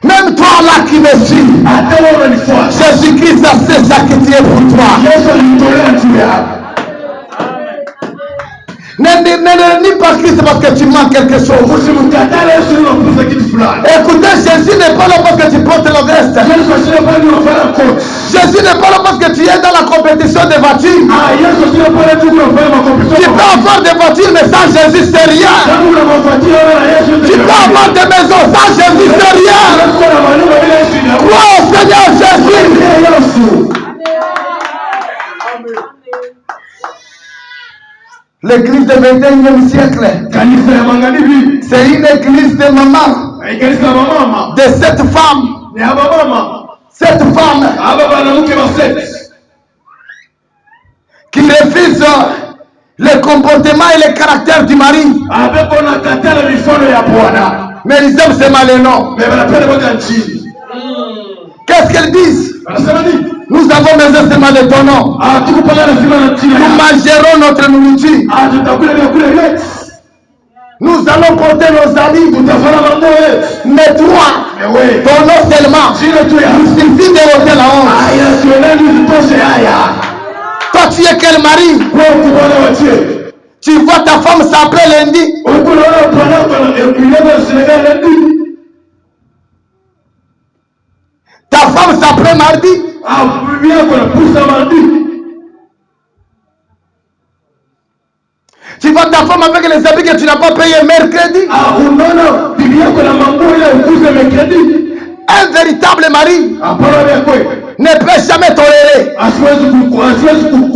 Même toi là qui me suis, Jésus-Christ a fait sacrifier pour toi. Ne nie pas Christ parce que tu manques quelque chose. Écoutez, Jésus n'est pas là parce que tu portes le reste. Jésus n'est pas là parce que tu es dans la compétition des voitures. Tu peux avoir des voitures mais sans Jésus c'est rien. Tu peux avoir des maisons sans Jésus c'est rien. Crois au Seigneur Jésus. L'église du 21e siècle, c'est une église de maman, de 7 femmes. 7 femmes qui refusent le comportement et le caractère du mari. Mais ils aiment ces malins. Qu'est-ce qu'elles disent? Nous avons besoin seulement de ton nom. Nous mangerons notre nourriture. Nous allons porter nos amis. Mais toi, ton nom seulement, il suffit de ôter la honte. Toi, tu es quel mari? Tu vois ta femme s'appeler lundi. Ta femme s'appelle mardi. Tu vois ta femme avec les habits que tu n'as pas payé mercredi. Un véritable mari ne peut jamais tolérer.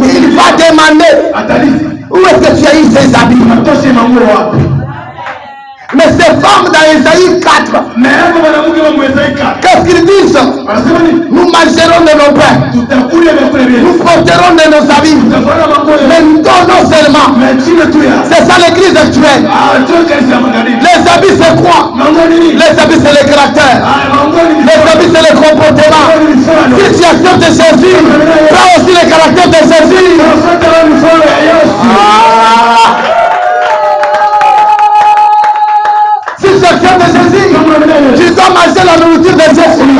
Il va demander où est-ce que tu as eu ces habits. Mais ces femmes dans Ésaïe 4, qu'est-ce qu'ils disent? Nous mangerons de nos pains, nous porterons de nos habits, mais nous donnons seulement. C'est ça l'église actuelle. Les habits c'est quoi? Les habits c'est le caractère, les habits c'est le comportement. Si tu acceptes Jésus, prends aussi le caractère de Jésus. Si tu acceptes Jésus, tu dois manger la nourriture de Jésus.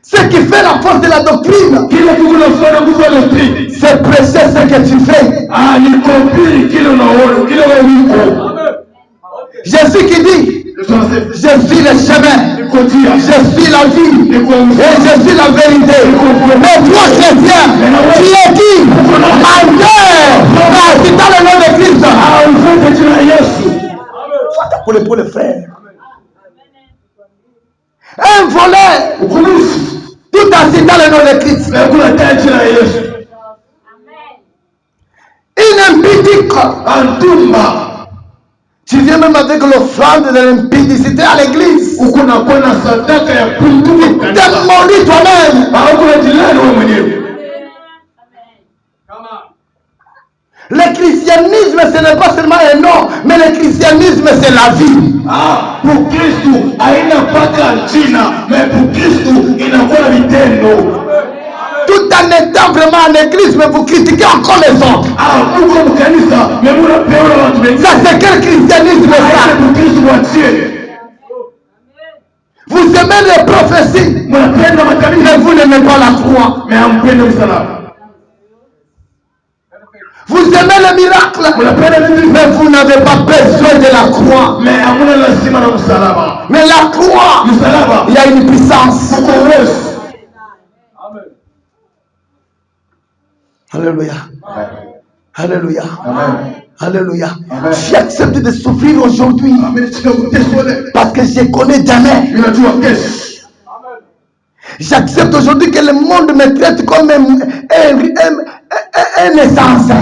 Ce qui fait la force de la doctrine, c'est prêcher ce que tu fais. Jésus qui dit, je suis le chemin, je suis la vie et je suis la vérité. Mais toi chrétien, tu es qui? Menteur. C'est dans le nom de Christ. Pour le frère. Un voleur, tout assis dans le nom de Christ. Une impudique, tu viens même avec l'offrande de l'impudicité à l'église. Tu t'es maudit toi-même. Le christianisme, ce n'est pas seulement un nom, mais le christianisme, c'est la vie. Pour Christ, haina paka jina, mais pour Christ, inakuwa vitendo. Tout en étant vraiment en église, mais vous critiquez encore les autres. Ça, c'est quel christianisme ça? Vous aimez les prophéties, mais vous n'aimez pas la croix. Vous aimez le miracle, mais vous n'avez pas besoin de la croix. Mais la croix, il y a une puissance. Alléluia. Alléluia. Alléluia. J'accepte de souffrir aujourd'hui parce que je connais demain. J'accepte aujourd'hui que le monde me traite comme un essence. Que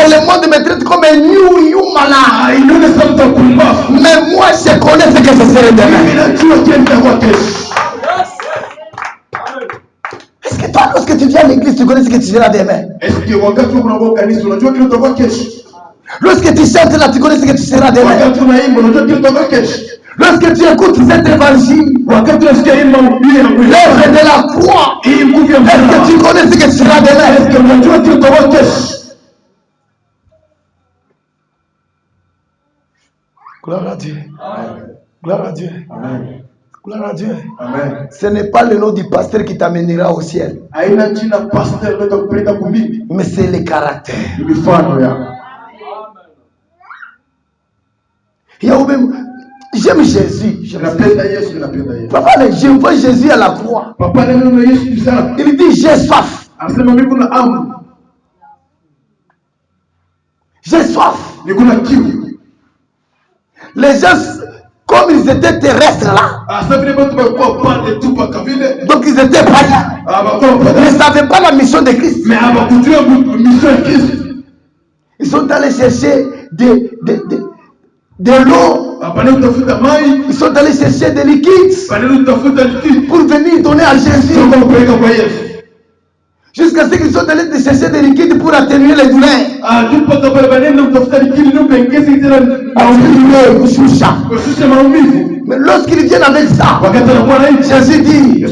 le monde me traite comme un you malade. Mais moi je connais ce que je serai demain. Est-ce que toi, lorsque tu viens à l'église, tu connais ce que tu seras demain? Lorsque tu chantes là, tu connais ce que tu seras demain? Lorsque tu écoutes cet évangile, l'œuvre de la croix, est-ce que tu connais ce que tu seras demain? Gloire à Dieu. Amen. Gloire à Dieu. Amen. Gloire à Dieu. Amen. Ce n'est pas le nom du pasteur qui t'amènera au ciel, Haina jina pastor ndio kupeleka kumbingu. mais c'est le caractère. Ni mifano ya. J'aime Jésus. Napenda Yesu, napenda Yesu. Papa, je vois Jésus à la croix. Papa neno Yesu sana. Il dit j'ai soif. Anasema mimi kuna hamu. J'ai soif. Ni kuna kiu. Les gens, comme ils étaient terrestres là, donc ils étaient païens. Ils ne savaient pas la mission de Christ. Ils sont allés chercher de l'eau. Ils sont allés chercher des liquides pour venir donner à Jésus. Jusqu'à ce qu'ils sont allés chercher des liquides pour atténuer les douleurs. Mais lorsqu'ils viennent avec ça, Jésus dit,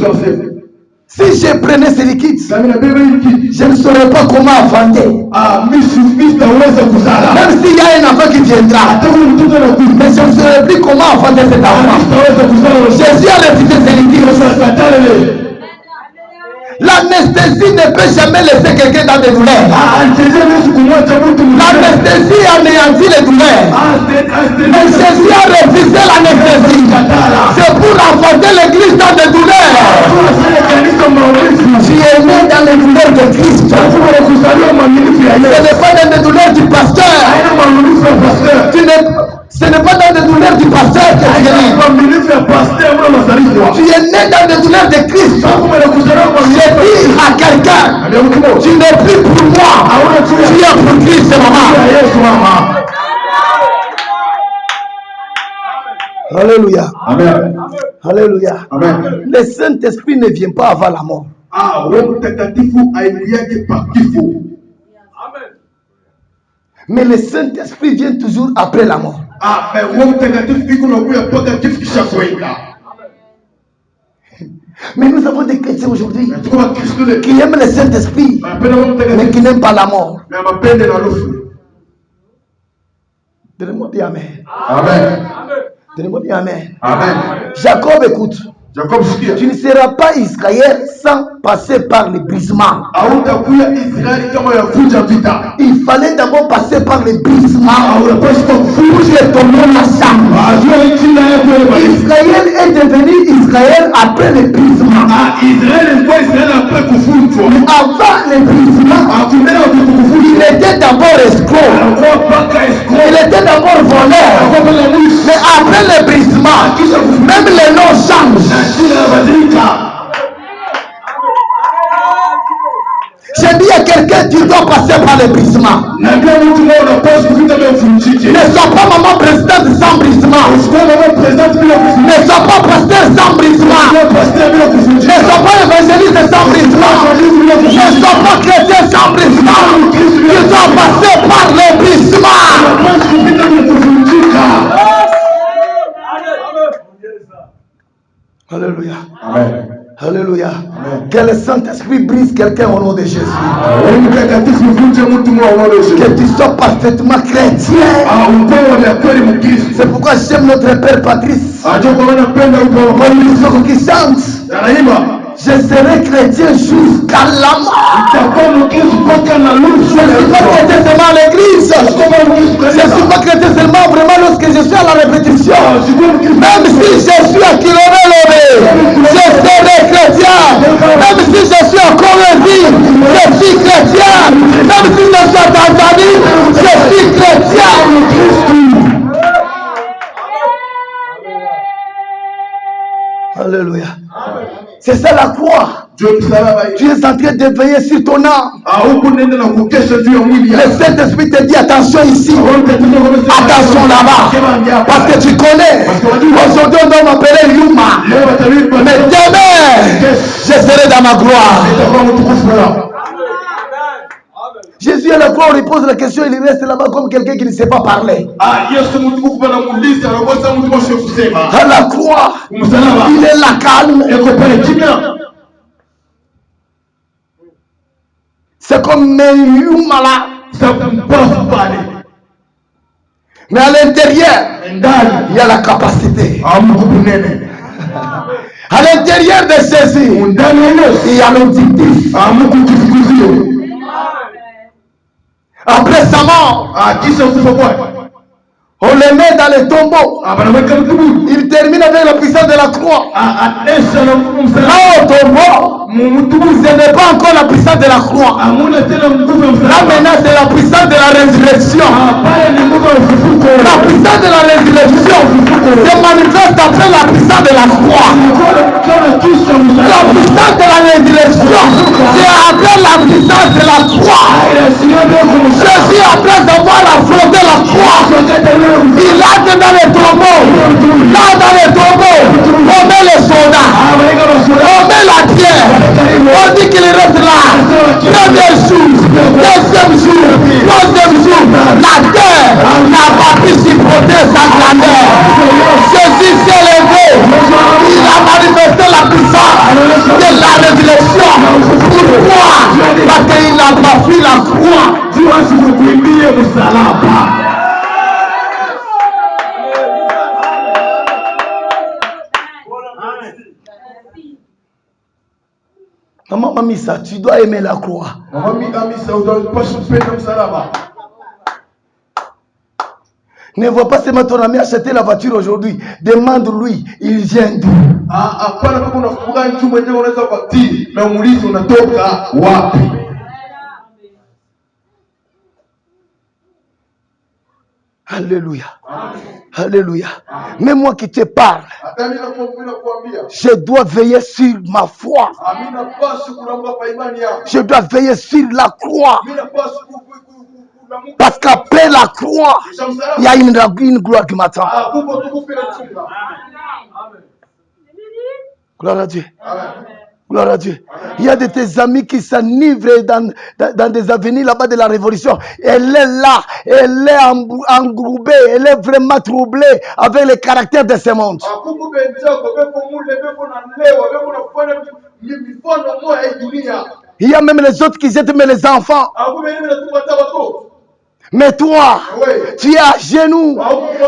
si je prenais ces liquides, je ne saurais pas comment affronter. Même s'il y a un enfant qui viendra, mais je ne saurais plus comment affronter cet enfant. Jésus a refusé ces liquides. L'anesthésie ne peut jamais laisser quelqu'un dans des douleurs. L'anesthésie anéantit les douleurs. Mais Jésus a refusé l'anesthésie. C'est pour affronter l'église dans des douleurs. Tu es né dans les douleurs de Christ. Ce n'est pas dans les douleurs du pasteur. Ce n'est pas dans les douleurs du pasteur que tu es né. Tu es né dans les douleurs de Christ. Je dis à quelqu'un, tu n'es plus pour moi, tu es pour Christ, maman. Alléluia. Amen. Alléluia. Amen. Le Saint-Esprit ne vient pas avant la mort. Mais le Saint-Esprit vient toujours après la mort. Mais nous avons des chrétiens aujourd'hui qui aiment le Saint-Esprit, mais qui n'aiment pas la mort. Donnez-moi bien Amen. Amen. Donnez-moi bien Amen. Amen. Jacob, écoute. Tu ne seras pas Israël sans passer par le brisement. Il fallait d'abord passer par le brisement pour que ton nom ensemble. Israël est devenu Israël après le brisement. Avant le brisement, il était d'abord escroc. Il était d'abord voleur. Mais après le brisement, même les noms changent. J'ai dit à quelqu'un, tu dois passer par le brisement. Ne sois pas maman présidente sans brisement. Ne sois pas pasteur sans brisement. Ne sois pas évangéliste sans brisement. Ne sois pas chrétien sans brisement. Tu dois passer par le brisement. Alléluia. Amen. Alléluia. Amen. Que le Saint-Esprit brise quelqu'un au nom de Jésus. Que Que tu sois parfaitement chrétien. C'est pourquoi j'aime notre Père Patrice. Qui chante. Je serai chrétien jusqu'à la mort. Je ne suis pas chrétien seulement à l'église. Je ne suis pas chrétien seulement vraiment lorsque je suis à la répétition. Même si je suis à Kilomélové, je serai chrétien. Même si je suis à Colombie, je suis chrétien. Même si je suis à Tanzanie, je suis chrétien. Alléluia. C'est ça la croix. Tu es en train de veiller sur ton âme. Le Saint-Esprit te dit attention ici, attention là-bas. Parce que tu connais. Aujourd'hui on doit m'appeler Yuma. Mais demain, je serai dans ma gloire. Jésus à la croix, on lui pose la question, il reste là-bas comme quelqu'un qui ne sait pas parler. À la croix, il est là calme. C'est comme Yuma là. Mais à l'intérieur, il y a la capacité. À l'intérieur de Jésus, il y a l'objectif. Après sa mort, on les met dans les tombeaux. Il termine avec la puissance de la croix. Là au tombeau, ce n'est pas encore la puissance de la croix. Là maintenant c'est la puissance de la résurrection. La puissance de la résurrection se manifeste après la puissance de la croix. La puissance de la résurrection, c'est après la puissance de la croix. Jésus, après avoir affronté la croix, il entre dans les tombeaux. Là dans les tombeaux, on met les soldats, on met la pierre, on dit qu'il reste là. Premier jour, deuxième jour, troisième jour, la terre n'a pas pu supporter sa grandeur. Jésus s'est levé, il a manifesté la puissance de la résurrection. Pourquoi? Parce qu'il n'a pas fui la croix. Maman Mamissa, tu dois aimer la croix. Ne vois pas seulement ton ami acheter la voiture aujourd'hui. Demande-lui, il vient d'où? Alléluia. Alléluia. Mais moi qui te parle, je dois veiller sur ma foi. Je dois veiller sur la croix. Parce qu'après la croix, il y a une gloire qui m'attend. Gloire à Dieu. Gloire à Dieu. Il y a de tes amis qui s'enivrent dans des avenirs là-bas de la révolution. Elle est là, elle est englobée, elle est vraiment troublée avec le caractère de ce monde. Il y a même les autres qui jettent même les enfants. Mais toi, tu es à genoux,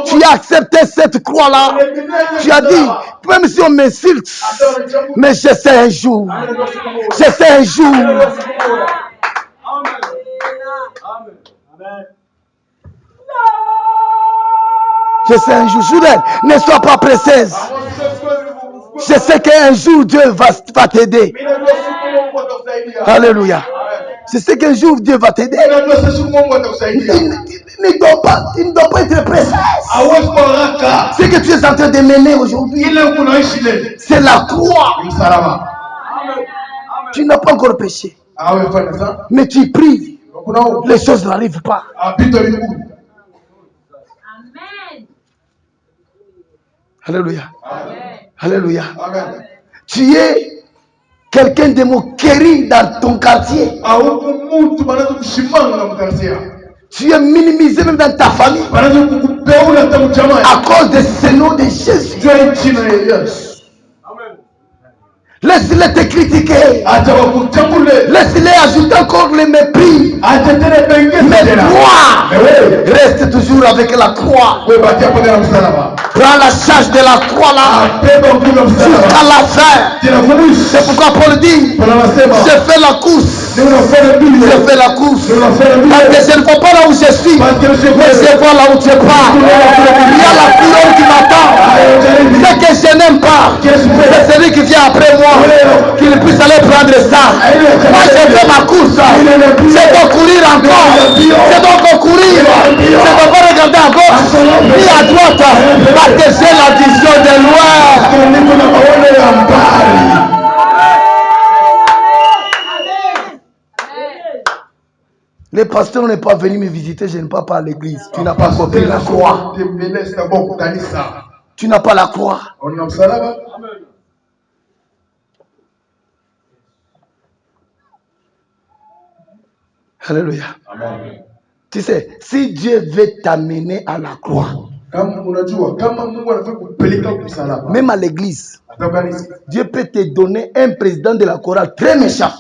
tu as accepté cette croix-là. Tu as dit, même si on m'insulte, mais je sais un jour. Je sais un jour. Je sais un jour. Soudain, ne sois pas pressée. Je sais qu'un jour Dieu va t'aider. Alléluia. Je sais qu'un jour Dieu va t'aider. Il ne doit pas être pressé. Ce que tu es en train de mener aujourd'hui, c'est la croix. Tu n'as pas encore péché. Mais tu pries. Les choses n'arrivent pas. Amen. Alléluia. Amen. Alléluia. Amen. Tu es quelqu'un de moquerie dans ton quartier. Tu es minimisé même dans ta famille à cause de ce nom de Jésus. Laisse-les te critiquer. Laisse-les ajouter encore le mépris. Mais toi, reste toujours avec la croix. Prends la charge de la croix là jusqu'à la fin. C'est pourquoi Paul dit, je fais la course. Je fais la course. Parce que je ne vois pas là où je suis, mais je vois là où tu pars. Il y a la couleur qui m'attend. Ce que je n'aime pas, c'est celui qui vient après moi, qu'il puisse aller prendre ça. Moi je fais ma course. Je dois courir encore. Je dois encore courir. Je ne dois pas regarder à gauche ni à droite. Parce que j'ai la vision de loin. Les pasteurs n'est pas venu me visiter, je n'ai pas à l'église. Tu n'as pas compris la croix. Tu n'as pas la croix. Alléluia. Amen. Tu sais, si Dieu veut t'amener à la croix, même à l'église, Dieu peut te donner un président de la chorale très méchant.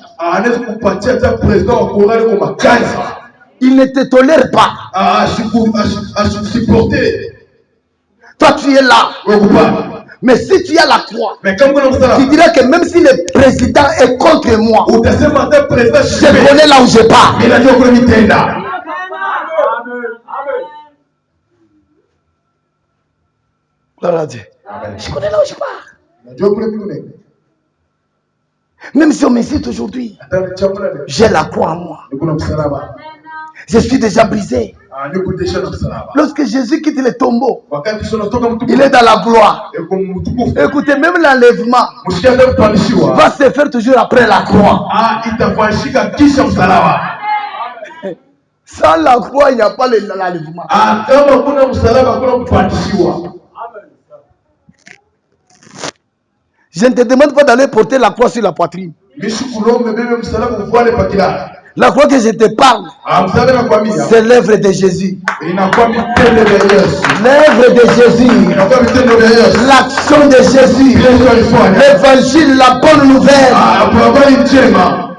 il ne te tolère pas. à supporter. Toi, tu es là. Mais si tu as la croix, tu dirais que même si le président est contre moi, je connais là où je pars. Je connais là où je pars. Même si on me cite aujourd'hui, j'ai la croix en moi. Je suis déjà brisé. Lorsque Jésus quitte le tombeau, il est dans la gloire. Écoutez, même l'enlèvement va se faire toujours après la croix. Sans la croix, il n'y a pas l'enlèvement. Je ne te demande pas d'aller porter la croix sur la poitrine. La croix que je te parle, c'est l'œuvre de Jésus. L'œuvre de Jésus, l'action de Jésus, l'évangile, la bonne nouvelle.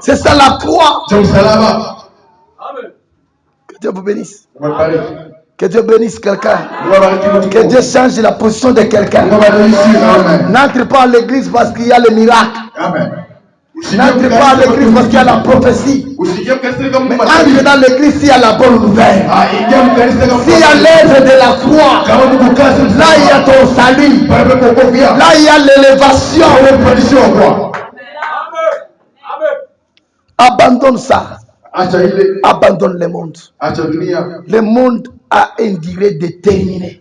C'est ça la croix. Que Dieu vous bénisse. Que Dieu bénisse quelqu'un. Que Dieu change la position de quelqu'un. N'entre pas à l'église parce qu'il y a le miracle. N'entre pas à l'église parce qu'il y a la prophétie. Mais entre dans l'église s'il y a la bonne nouvelle. S'il y a l'œuvre de la croix, là il y a ton salut. Là il y a l'élévation. Abandonne ça. Abandonne le monde. Le monde a une durée déterminée.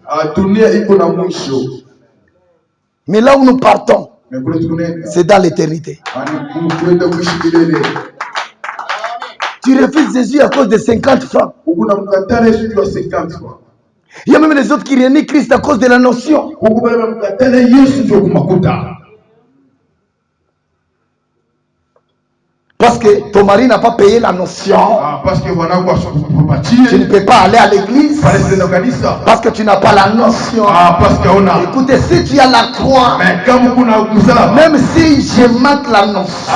Mais là où nous partons, c'est dans l'éternité. Tu refuses Jésus à cause de 50 francs. Il y a même les autres qui renient Christ à cause de la notion. Parce que ton mari n'a pas payé la notion. Tu ne peux pas aller à l'église. Parce que tu n'as pas la notion. Écoutez, si tu as la croix, même si je manque la notion,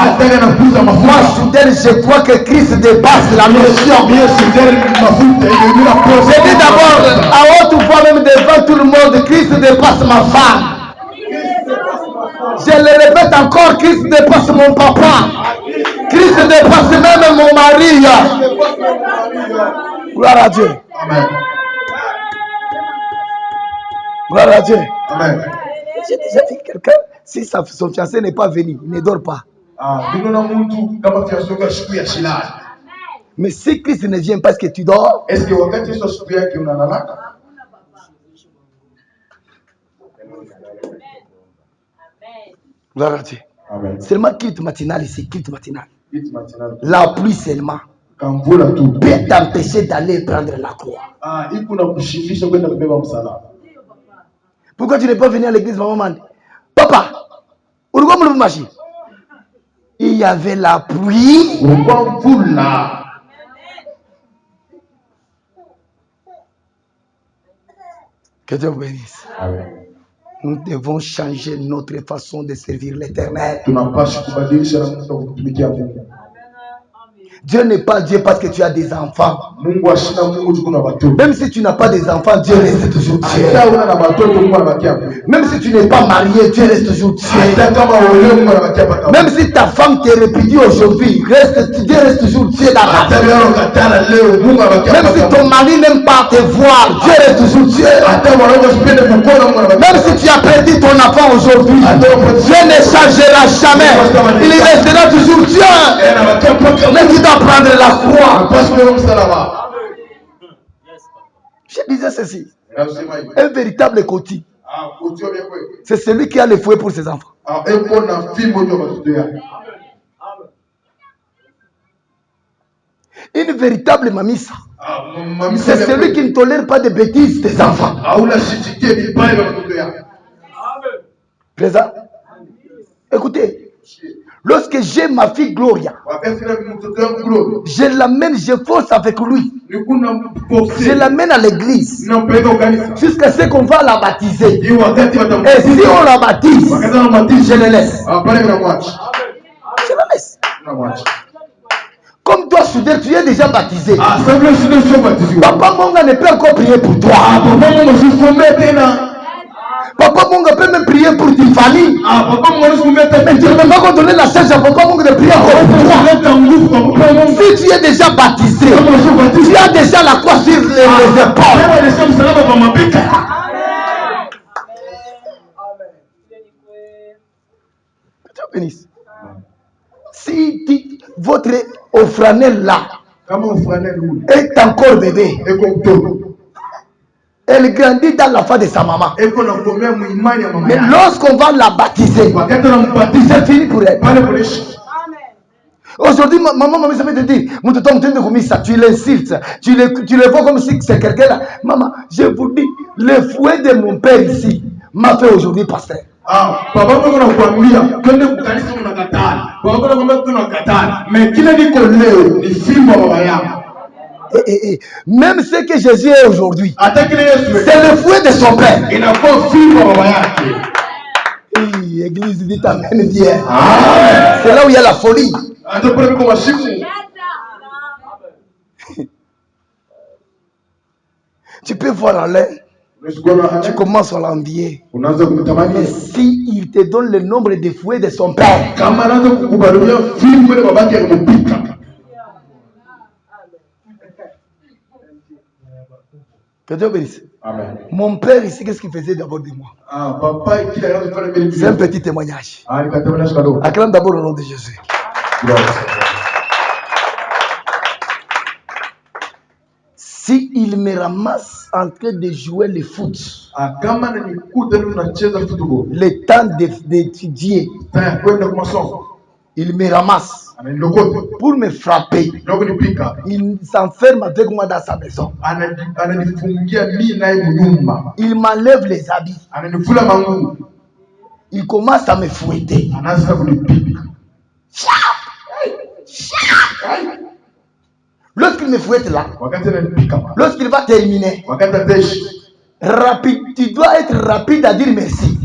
moi je crois que Christ dépasse la notion. Je dis d'abord à haute voix, même devant tout le monde, Christ dépasse ma femme. Je le répète encore, Christ dépasse mon papa. Christ dépasse même mon mari. Gloire à Dieu. Amen. Gloire à Dieu. Amen. J'ai déjà dit quelqu'un, si son fiancé n'est pas venu, il ne dort pas. Mais si Christ ne vient pas, est-ce que tu dors? Est-ce que Gloire à Dieu. Amen. Seulement culte matinal ici, culte matinal. La pluie seulement peut t'empêcher d'aller prendre la croix. Pourquoi tu n'es pas venu à l'église, maman? Papa, il y avait la pluie. Que Dieu vous bénisse. Amen. Nous devons changer notre façon de servir l'Éternel. Dieu n'est pas Dieu parce que tu as des enfants. Même si tu n'as pas des enfants, Dieu reste toujours Dieu. Même si tu n'es pas marié, Dieu reste toujours Dieu. Même si ta femme te répudie aujourd'hui, Dieu reste toujours Dieu dans ta vie. Même si ton mari n'aime pas te voir, Dieu reste toujours Dieu. Même si tu as perdu ton enfant aujourd'hui, Dieu ne changera jamais. Il restera toujours Dieu. Mais tu dois prendre la croix. Je disais ceci. Un véritable côté, c'est celui qui a le fouet pour ses enfants. Une véritable mamissa, c'est celui qui ne tolère pas de bêtises des enfants. Présent. Écoutez. Lorsque j'ai ma fille Gloria, je l'amène, je force avec lui. Je l'amène à l'église jusqu'à ce qu'on va la baptiser. Et si on la baptise, je le laisse. Je la laisse. Comme toi, soudeur, tu es déjà baptisé. Ah, ça veut dire que tu es baptisé. Papa Monga ne peut encore prier pour toi. Ah, papa Monga se soumet maintenant. Papa Monga peut même prier pour ta famille. Ah, papa Monga se soumet maintenant. Mais tu ne peux pas donner la charge à Papa Monga de prier encore pour toi. Si tu es déjà baptisé, tu as déjà la croix sur les épaules. Dieu bénisse. Si votre offranel là est encore bébé, elle grandit dans la foi de sa maman. Mais lorsqu'on va la baptiser, c'est fini pour elle. Aujourd'hui, maman, ça veut te dire, tu l'insultes, tu le vois comme si c'est quelqu'un là. Maman, je vous dis, le fouet de mon père ici m'a fait aujourd'hui pasteur. Ah, papa mwana kuambia twende kukanisa unakataa. Papa mwana tunakataa. Mais kile niko leo ni fimbo baba yangu. Même ce que Jésus est aujourd'hui, c'est le fouet de son père. Il n'a pas fimbo baba yake. Église dit amen bien. C'est là où il y a la folie. Tu peux voir en l'air. Tu commences à l'envier. Mais si il te donne le nombre de fouets de son père, que Dieu bénisse. Amen. Mon père ici, qu'est-ce qu'il faisait d'abord de moi? C'est un petit témoignage. Acclame d'abord le nom de Jésus. Si il me ramasse en train de jouer le foot, le temps d'étudier, il me ramasse pour me frapper. Il s'enferme avec moi dans sa maison. Il m'enlève les habits. Il commence à me fouetter. Lorsqu'il me fouette là, lorsqu'il va terminer, rapide, tu dois être rapide à dire merci.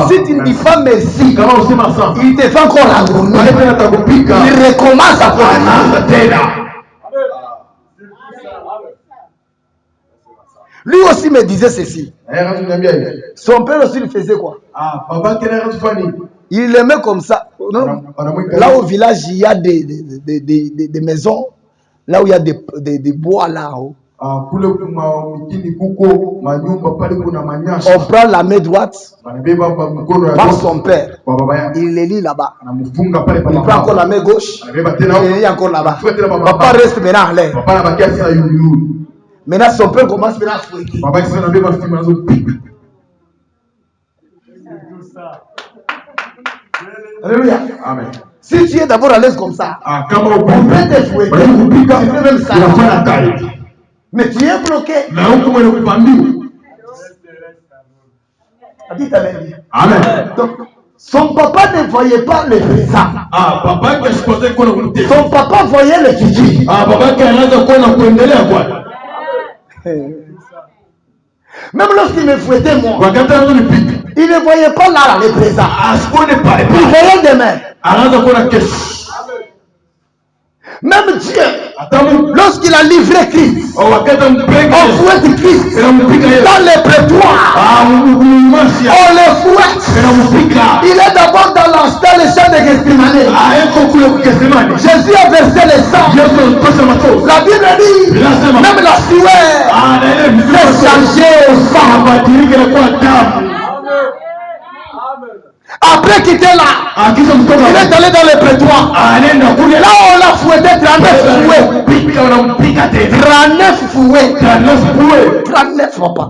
Si tu ne dis pas merci, il te fait encore la gourmée. Il recommence à faire. Lui aussi me disait ceci. Son père aussi lui faisait quoi? Il l'aimait comme ça. Non? Là au village, il y a des maisons. Là où il y a des bois là-haut. On prend la main droite par son père. Il les lit là-bas. On prend encore la main gauche. Il les lit encore là-bas. Papa reste maintenant en l'air. Maintenant son père commence maintenant à fouetter. Alléluia. Amen. Si tu es d'abord à l'aise comme ça, on peut te fouetter. Tu peux même ça. Mais tu es bloqué. Amen. Donc, son papa ne voyait pas le présent. Son papa voyait le futur. Même lorsqu'il me fouettait moi, il ne voyait pas là le présent. Il voyait demain. Même Dieu, lorsqu'il a livré Christ, on fouette Christ dans les prétoires. On le fouette. Il est d'abord dans le champ de Gethsemane. Jésus a versé le sang. La Bible dit, même la sueur s'est changée au sang. Après quitter là, il est allé dans les prétoires. Là on l'a fouetté 39 fouets. 39 fouets. 39 papa.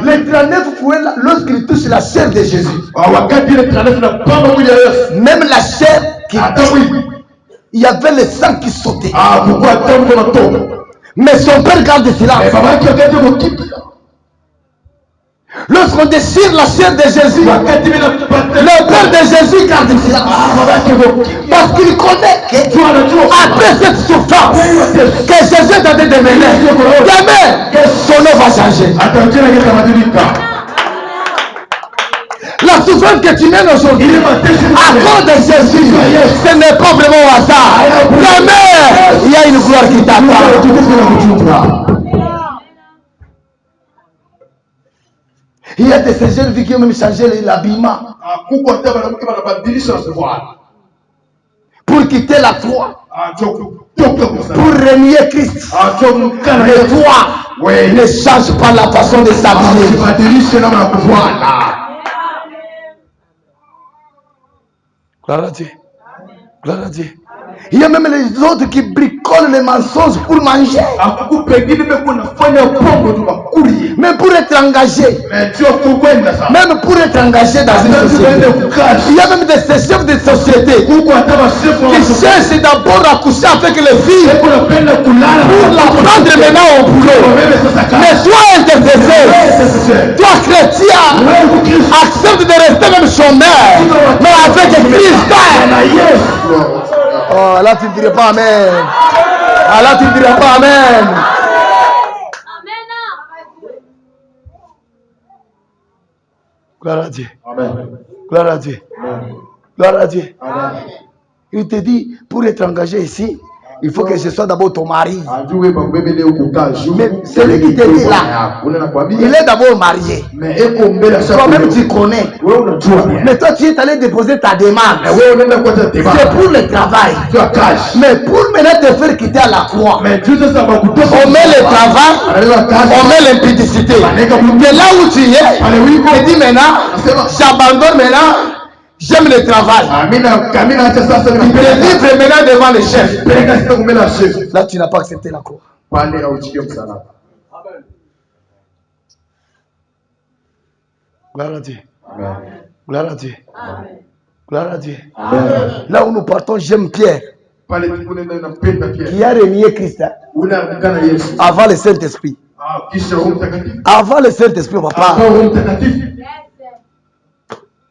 Les 39 fouets là, lorsqu'il touche la chair de Jésus, même la chair qui il y avait le sang qui sautait. Mais son père garde cela. Lorsqu'on déchire la chair de Jésus, le père de Jésus garde cela. Parce qu'il connaît qu'après cette souffrance que Jésus est en train de mener, demain, son nom va changer. La La souffrance que tu mènes aujourd'hui, à cause de Jésus, ce n'est pas vraiment au hasard. Jamais il y a une gloire qui t'attend. Il y a de ces jeunes filles qui ont même changé l'habillement pour quitter la croix, pour renier Christ. Mais toi, ne change pas la façon de s'habiller. Gloire à Dieu. Gloire à Dieu. Il y a même les autres qui bricolent les mensonges pour manger. Même pour être engagé. Même pour être engagé dans une société. Il y a même des chefs de société qui cherchent d'abord à coucher avec les filles pour la prendre maintenant au boulot. Mais sois intercesseur, toi chrétien, accepte de rester même chômeur, mais avec Christ. Oh, là tu ne dirais pas Amen. Ah, là tu ne dirais pas Amen. Gloire à Dieu. Amen. Gloire à Dieu. Amen. Gloire à Dieu. Amen. Il te dit, pour être engagé ici, il faut que je sois d'abord ton mari. Mais celui qui te dit là, il est d'abord marié. Toi-même tu connais. Mais toi tu es allé déposer ta demande. C'est pour le travail. Mais pour maintenant te faire quitter à la croix, on met le travail, on met l'impudicité. Mais là où tu es, tu dis maintenant, j'abandonne maintenant. J'aime le travail. Il livre maintenant devant le chef. Là, tu n'as pas accepté la croix. Gloire à Dieu. Gloire à Dieu. Gloire à Dieu. Là où nous partons, j'aime Pierre. Qui a renié Christ avant le Saint-Esprit. Avant le Saint-Esprit, papa.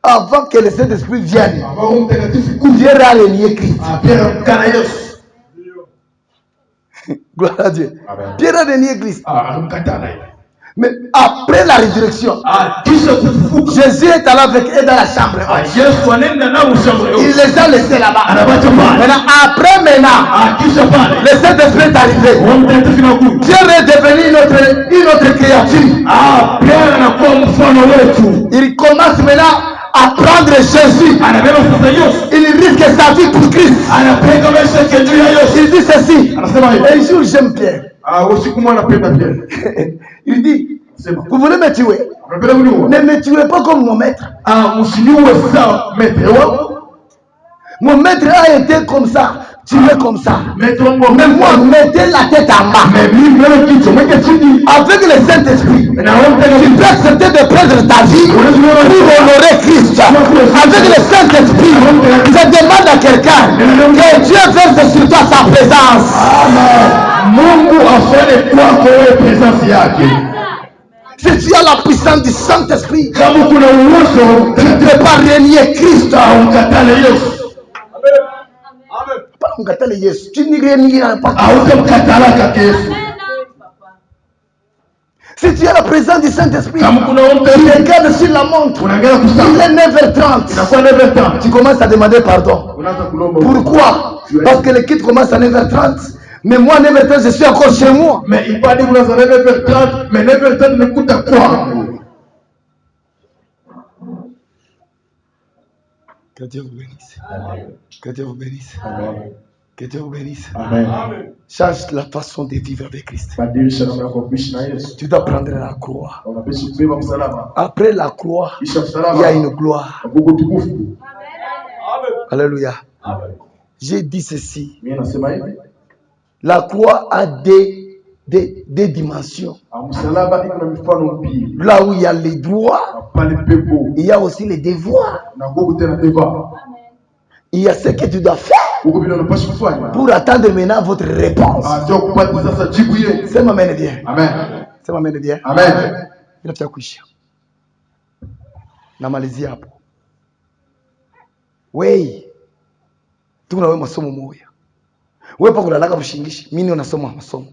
Avant que le Saint-Esprit vienne, Pierre a renié Christ. Gloire à Dieu. Pierre a renié Christ. Mais après la résurrection, Jésus est allé avec eux dans la chambre. Il les a laissés là-bas. Maintenant, le Saint-Esprit est arrivé. Pierre est devenu une autre créature. Il commence maintenant à prendre Jésus. Il risque sa vie pour Christ. Il dit ceci. Un jour j'aime Pierre. Il dit, vous voulez me tuer? Ne me tuez pas comme mon maître. Mon maître a été comme ça, tué comme ça. Mais moi, mettez la tête en bas. Avec le Saint-Esprit, tu peux accepter de prendre ta vie pour honorer Christ. Avec le Saint-Esprit, je demande à quelqu'un que Dieu verse sur toi sa présence. Si tu as la puissance du Saint-Esprit, tu ne peux pas renier Christ. Tu n'y renieras pas. Si tu as la présence du Saint-Esprit, tu regardes sur la montre. Il est 9h30. Tu commences à demander pardon. Pourquoi? Parce que le kit commence à 9h30. Mais moi, 9h30, je suis encore chez moi. Mais il va dire que vous avez 9h30, mais 9h30 ne coûte à quoi? Que Dieu vous bénisse. Que Dieu vous bénisse. Que Dieu vous bénisse. Amen. Change la façon de vivre avec Christ. Tu dois prendre la croix. Après la croix, il y a une gloire. Alléluia. J'ai dit ceci. La croix a des dimensions. Là où il y a les droits, il y a aussi les devoirs. Il y a ce que tu dois faire pour attendre maintenant votre réponse. C'est ma main bien. Amen. C'est ma main bien. Amen. Il a fait coucher. Na malizia hapo. Wei. Tuna wewe masomo moja. Wewe pa kunalaka bushingishi, mimi unasoma masomo.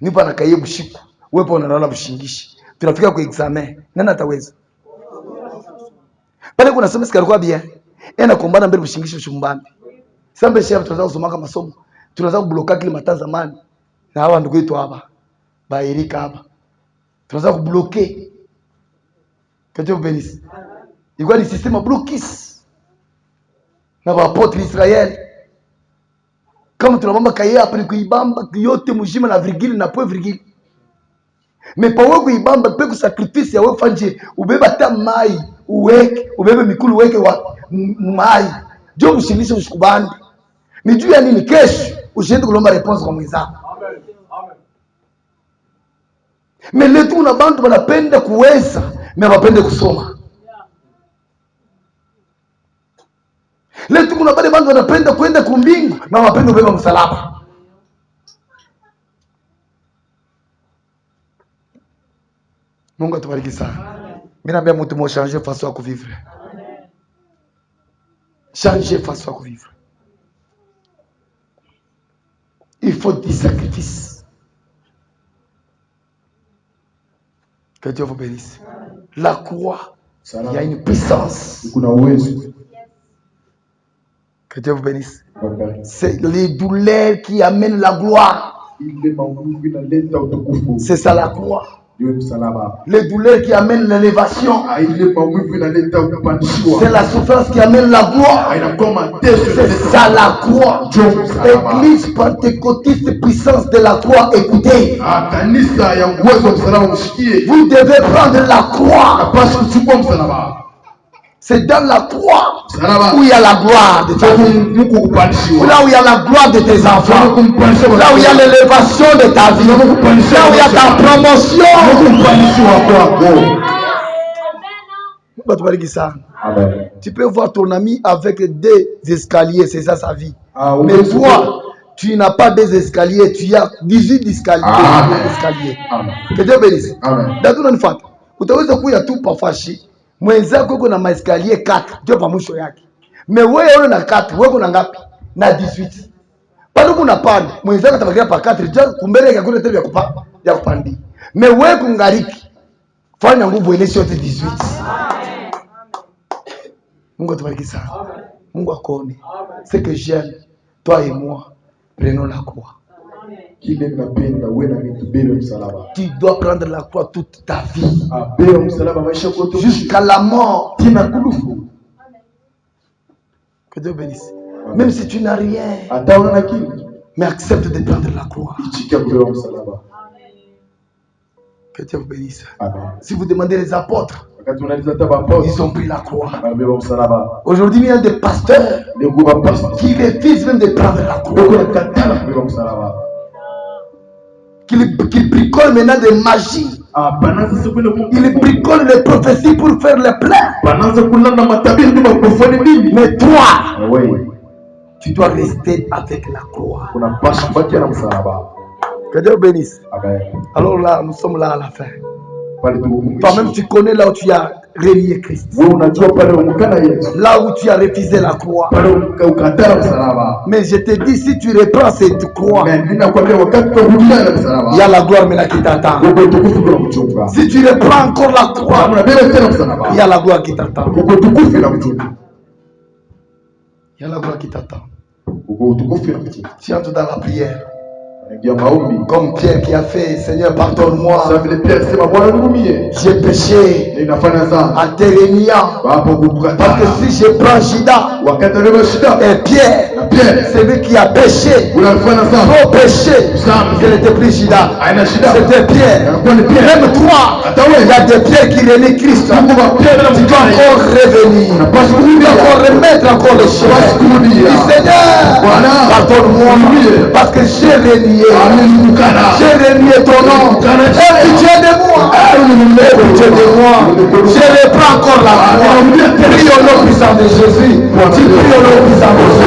Nipo anakaye bushiku. Wewe pa unalala bushingishi. Tunafika kwa examen. Nani ataweza? Pale kuna sema sikalikuwa bien. Ena kombana mbele bushingisho chumbambi. Sambe chef tunaweza kusoma masomo. Tunaweza kubloka kile mata zamani. Na hawa ndugu yetu hapa. Bairika hapa. Tunaweza kubloke. Kaje Venice. Ilikuwa ni système blocus. Na wapotre Israel. Kama tunabamba kaya hapa ni kuibamba yote mjima na virgule na point virgule. Mais pa wewe kuibamba pe kusacrifice ya wewe fanje ubeba ta mai uweke ubebe mikulu uweke wa mai. Jo mshimishe ushikubandi. Ni juu ya nini kesho usiende kulomba response kwa mwenzako. Amen. Amen. Mais letu kuna bantu wanapenda kuweza, mais wapende kusoma. Letu kuna bale bantu wanapenda kwenda kumbingu, na wapende kubeba msalaba. Mungu atubariki sana. Mimi naambia mtu mmoja changer façon ya vivre. Changer façon ya vivre. Il faut des sacrifices. Que Dieu vous bénisse. La croix, il y a une puissance. Que Dieu vous bénisse. C'est les douleurs qui amènent la gloire. C'est ça la croix. Les douleurs qui amènent l'élévation. C'est la souffrance qui amène la gloire. C'est ça la croix. Église pentecôtiste, puissance de la croix. Écoutez. Vous devez prendre la croix. C'est dans la croix où il y a la gloire de ta vie. Là où il y a la gloire de tes enfants. Là où il y a l'élévation de ta vie. Là où il y a ta promotion. Tu peux voir ton ami avec des escaliers, c'est ça sa vie. Mais toi, tu n'as pas des escaliers, tu as 18 escaliers. Que Dieu bénisse. Dans tout le monde, utaweza kuya tu pafashi. Mwenzako uko na maeskalier 4 ndio pa mwisho yake. Mais wewe uko na 4, wewe uko na ngapi? Na 18. Bado kuna panda, mwenzako atabakia pa 4 ndio kumbele yake kuna tebe ya kupandi. Mais wewe kungariki. Fanya nguvu ile yote 18. Mungu atubariki sana. Mungu akone. C'est que j'aime toi et moi prenons la croix. Tu dois prendre la croix toute ta vie. Jusqu'à la mort. Que Dieu bénisse. Même si tu n'as rien. Mais accepte de prendre la croix. Que Dieu vous bénisse. Si vous demandez les apôtres, ils ont pris la croix. Aujourd'hui, il y a des pasteurs qui refusent même de prendre la croix. Qui bricolent maintenant des magies. Ils bricolent les prophéties pour faire les plans. Mais toi, tu dois rester avec la croix. Que Dieu bénisse. Alors là, nous sommes là à la fin. Toi-même, tu connais là où tu as renié Christ. Là où tu as refusé la croix. Mais je te dis, si tu reprends cette croix, il y a la gloire maintenant qui t'attend. Si tu reprends encore la croix, il y a la gloire qui t'attend. Il y a la gloire qui t'attend. Tu entres dans la prière. Comme Pierre qui a fait, Seigneur, pardonne-moi. J'ai péché en te régnant. Parce que si je prends Judas et Pierre, c'est lui qui a péché. Trop péché. Ce n'était plus Judas, c'était Pierre. Même toi, il y a des pierres qui renient Christ. Tu dois encore revenir. Tu dois encore remettre encore les choses. Seigneur, pardonne-moi. Parce que j'ai renié. J'ai renié ton nom. Aie pitié de moi. Aie pitié de moi. Je reprends encore la croix. Prie au nom puissant de Jésus. Tu pries au nom puissant de Jésus.